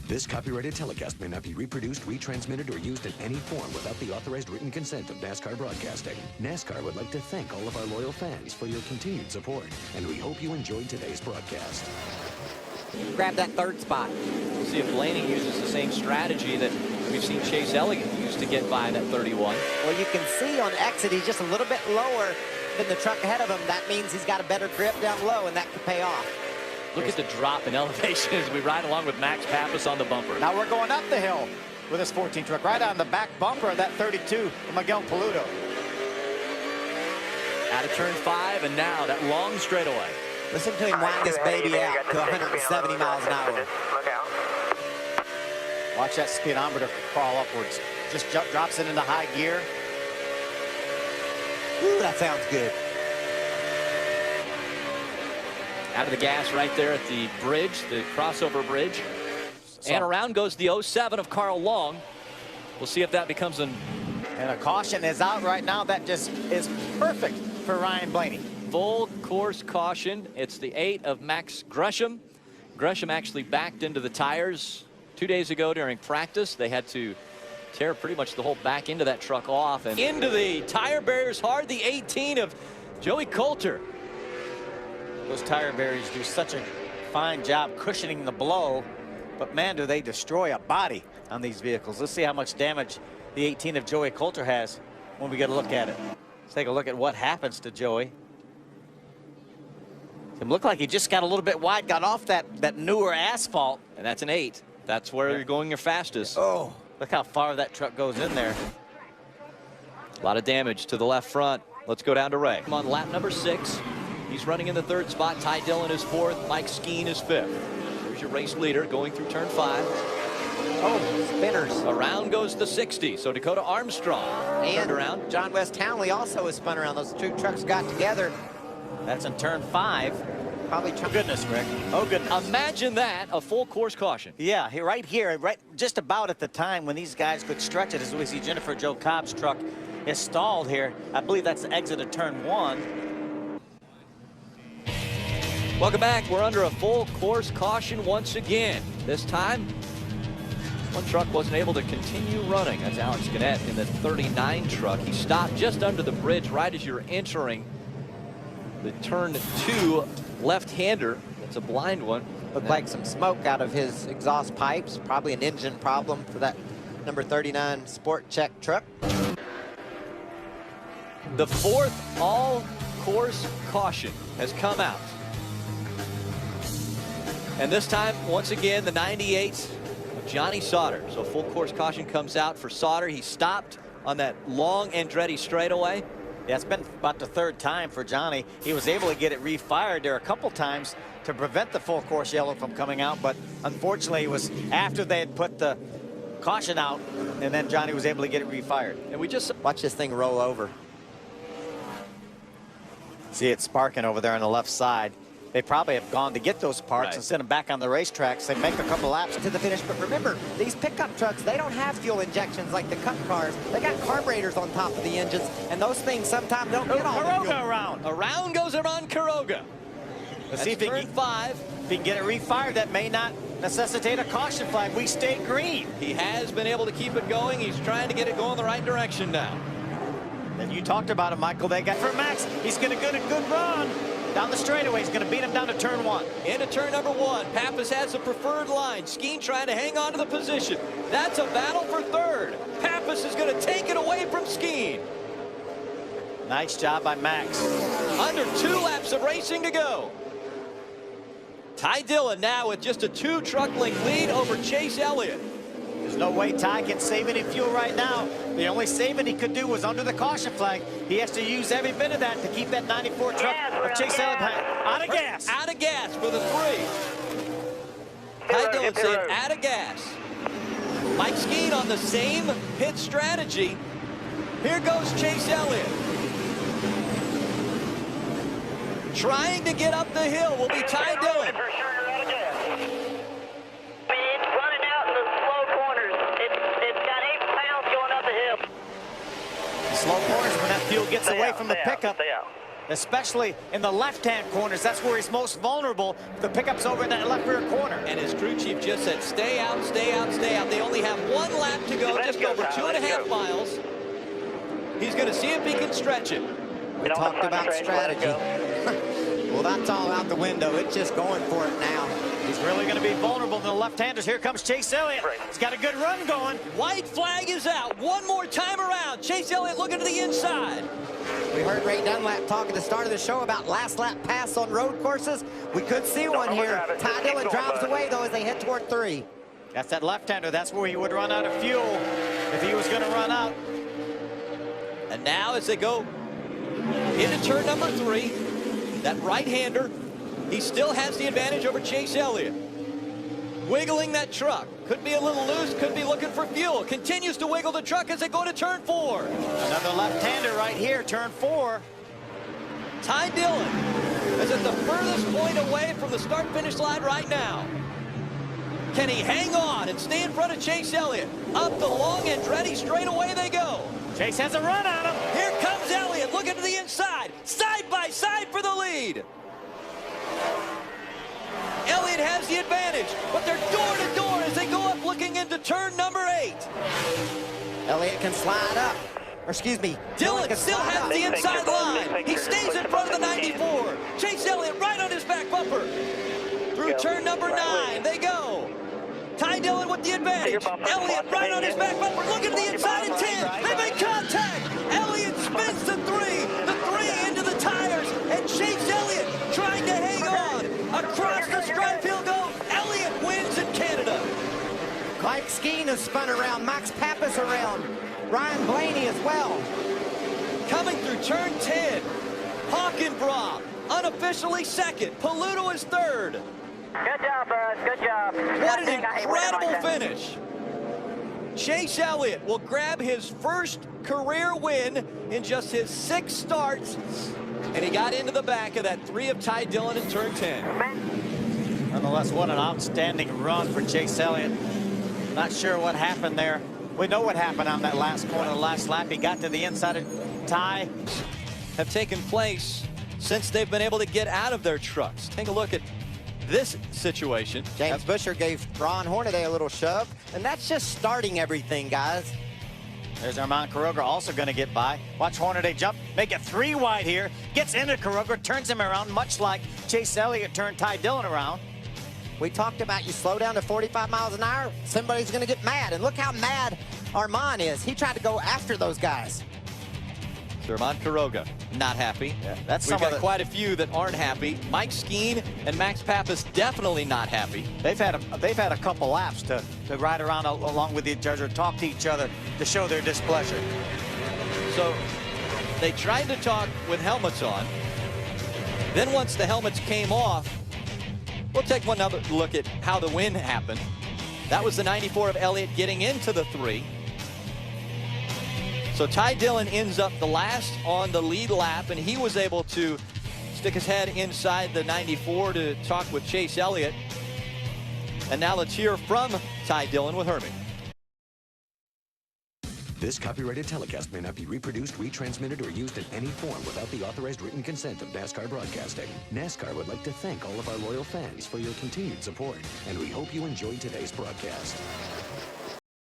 This copyrighted telecast may not be reproduced, retransmitted, or used in any form without the authorized written consent of NASCAR Broadcasting. NASCAR would like to thank all of our loyal fans for your continued support, and we hope you enjoyed today's broadcast. Grab that third spot. We'll see if Blaney uses the same strategy that we've seen Chase Elliott use to get by that 31. Well, you can see on exit, he's just a little bit lower than the truck ahead of him. That means he's got a better grip down low, and that could pay off. Look at the drop in elevation as we ride along with Max Pappas on the bumper. Now we're going up the hill with this 14 truck, right on the back bumper of that 32 of Miguel Paludo. Out of turn 5, and now that long straightaway. Listen to him wind this baby out to 170 miles an hour. Look out. Watch that speedometer crawl upwards. Just drops it into high gear. Ooh, that sounds good. Out of the gas right there at the bridge, the crossover bridge. And around goes the 07 of Carl Long. We'll see if that becomes an... And a caution is out right now. That just is perfect for Ryan Blaney. Full course caution. It's the 8 of Max Gresham. Gresham actually backed into the tires 2 days ago during practice. They had to tear pretty much the whole back end of that truck off. And into the tire barriers hard, the 18 of Joey Coulter. Those tire barriers do such a fine job cushioning the blow, but man, do they destroy a body on these vehicles. Let's see how much damage the 18 of Joey Coulter has when we get a look at it. Let's take a look at what happens to Joey. It looked like he just got a little bit wide, got off that newer asphalt. And that's an 8. That's where you're going your fastest. Oh, look how far that truck goes in there. A lot of damage to the left front. Let's go down to Ray. I'm on lap number 6. He's running in the 3rd spot. Ty Dillon is 4th. Mike Skeen is 5th. Here's your race leader going through turn 5. Oh, spinners. Around goes the 60. So Dakota Armstrong And turned around. John West Townley also is spun around. Those two trucks got together. That's in turn 5. Probably Oh, goodness, Rick. Oh, goodness. Imagine that, a full course caution. Yeah, right here, right just about at the time when these guys could stretch it, as we see Jennifer Joe Cobb's truck is stalled here. I believe that's the exit of turn 1. Welcome back. We're under a full course caution once again. This time, one truck wasn't able to continue running. That's Alex Gannett in the 39 truck. He stopped just under the bridge right as you're entering the turn 2 left-hander. It's a blind one. Looked like some smoke out of his exhaust pipes. Probably an engine problem for that number 39 Sport Check truck. The 4th all-course caution has come out. And this time, once again, the 98 of Johnny Sauter. So full course caution comes out for Sauter. He stopped on that long Andretti straightaway. Yeah, it's been about the 3rd time for Johnny. He was able to get it refired there a couple times to prevent the full course yellow from coming out, but unfortunately it was after they had put the caution out, and then Johnny was able to get it refired. And we just Watch this thing roll over. See it sparking over there on the left side. They probably have gone to get those parts and send them back on the racetracks. They make a couple laps To the finish, but remember, these pickup trucks, they don't have fuel injections like the Cup cars. They got carburetors on top of the engines, and those things sometimes don't get all the fuel. Caroga around. around goes Armand Caroga. Let's see if he, turn if 5. he can get it refired. That may not necessitate a caution flag. We stay green. He has been able to keep it going. He's trying to get it going the right direction now. And you talked about it, Michael. They got for Max. He's going to get a good run down the straightaway. He's going to beat him down to turn 1. Into turn number 1. Pappas has a preferred line. Skeen trying to hang on to the position. That's a battle for 3rd. Pappas is going to take it away from Skeen. Nice job by Max. Under 2 laps of racing to go. Ty Dillon now with just a 2-truck length lead over Chase Elliott. There's no way Ty can save any fuel right now. The only saving he could do was under the caution flag. He has to use every bit of that to keep that 94 truck of Chase Elliott out of gas. Out of gas for the 3. Ty Dillon saying out of gas. Mike Skeen on the same pit strategy. Here goes Chase Elliott. Trying to get up the hill will be Ty Dillon. For sure you're out of gas. It's running out in the slow corners. It's got 8 pounds going up the hill. Slow corners when that fuel gets away from the pickup. Stay out. especially in the left-hand corners. That's where he's most vulnerable. The pickup's over in that left rear corner. And his crew chief just said, stay out, stay out, stay out. They only have 1 lap to go, just over 2.5 miles. He's going to see if he can stretch it. We talked about strategy. Well, that's all out the window. It's just going for it now. He's really going to be vulnerable to the left-handers. Here comes Chase Elliott. He's got a good run going. White flag is out. One more time around. Chase Elliott looking to the inside. We heard Ray Dunlap talk at the start of the show about last lap pass on road courses. We could see one here. Ty Dillon drives away, though, as they head toward 3. That's that left-hander. That's where he would run out of fuel if he was going to run out. And now as they go into turn number 3, that right-hander, he still has the advantage over Chase Elliott. Wiggling that truck. Could be a little loose, could be looking for fuel. Continues to wiggle the truck as they go to turn 4. Another left-hander right here, turn 4. Ty Dillon is at the furthest point away from the start-finish line right now. Can he hang on and stay in front of Chase Elliott? Up the long Andretti straightaway they go. Chase has a run on him. Here comes Elliott looking to the inside. Side by side for the lead. Elliott has the advantage, but they're door to door as they go up looking into turn number 8. Elliott can slide up. Or excuse me, Dillon can still slide has up. the inside line. He stays in front of the 94. Chase Elliott right on his back bumper. Through turn number 9, they go. Ty Dillon with the advantage. Elliott right on his back bumper. Look at the inside at 10. They make contact. Elliott spins the 3. The 3 into the tires. And Chase Elliott trying to hang on. Across the stripe he'll go. Elliott wins in Canada. Mike Skeen has spun around. Max Pappas around. Ryan Blaney as well. Coming through turn 10. Hockenbrough unofficially 2nd. Paluto is 3rd. Good job, bud. Good job. What an incredible finish. Chase Elliott will grab his first career win in just his 6 starts. And he got into the back of that 3 of Ty Dillon in turn 10. Nonetheless, what an outstanding run for Chase Elliott. Not sure what happened there. We know what happened on that last corner, the last lap. He got to the inside of Ty. Have taken place since they've been able to get out of their trucks. Take a look at this situation. James Busher gave Ron Hornaday a little shove, and that's just starting everything, guys. There's Armand Carroga also going to get by. Watch Hornaday jump, make it 3 wide here. Gets into Carroga, turns him around, much like Chase Elliott turned Ty Dillon around. We talked about you slow down to 45 miles an hour, somebody's going to get mad. And look how mad Armand is. He tried to go after those guys. Armand Carroga not happy. Yeah, that's We've some of got quite a few that aren't happy. Mike Skeen and Max Pappas definitely not happy. They've had a couple laps to ride around along with each other, talk to each other to show their displeasure. So they tried to talk with helmets on. Then once the helmets came off, we'll take one other look at how the win happened. That was the 94 of Elliott getting into the 3. So Ty Dillon ends up the last on the lead lap, and he was able to stick his head inside the 94 to talk with Chase Elliott. And now let's hear from Ty Dillon with Hermie. This copyrighted telecast may not be reproduced, retransmitted, or used in any form without the authorized written consent of NASCAR Broadcasting. NASCAR would like to thank all of our loyal fans for your continued support, and we hope you enjoyed today's broadcast.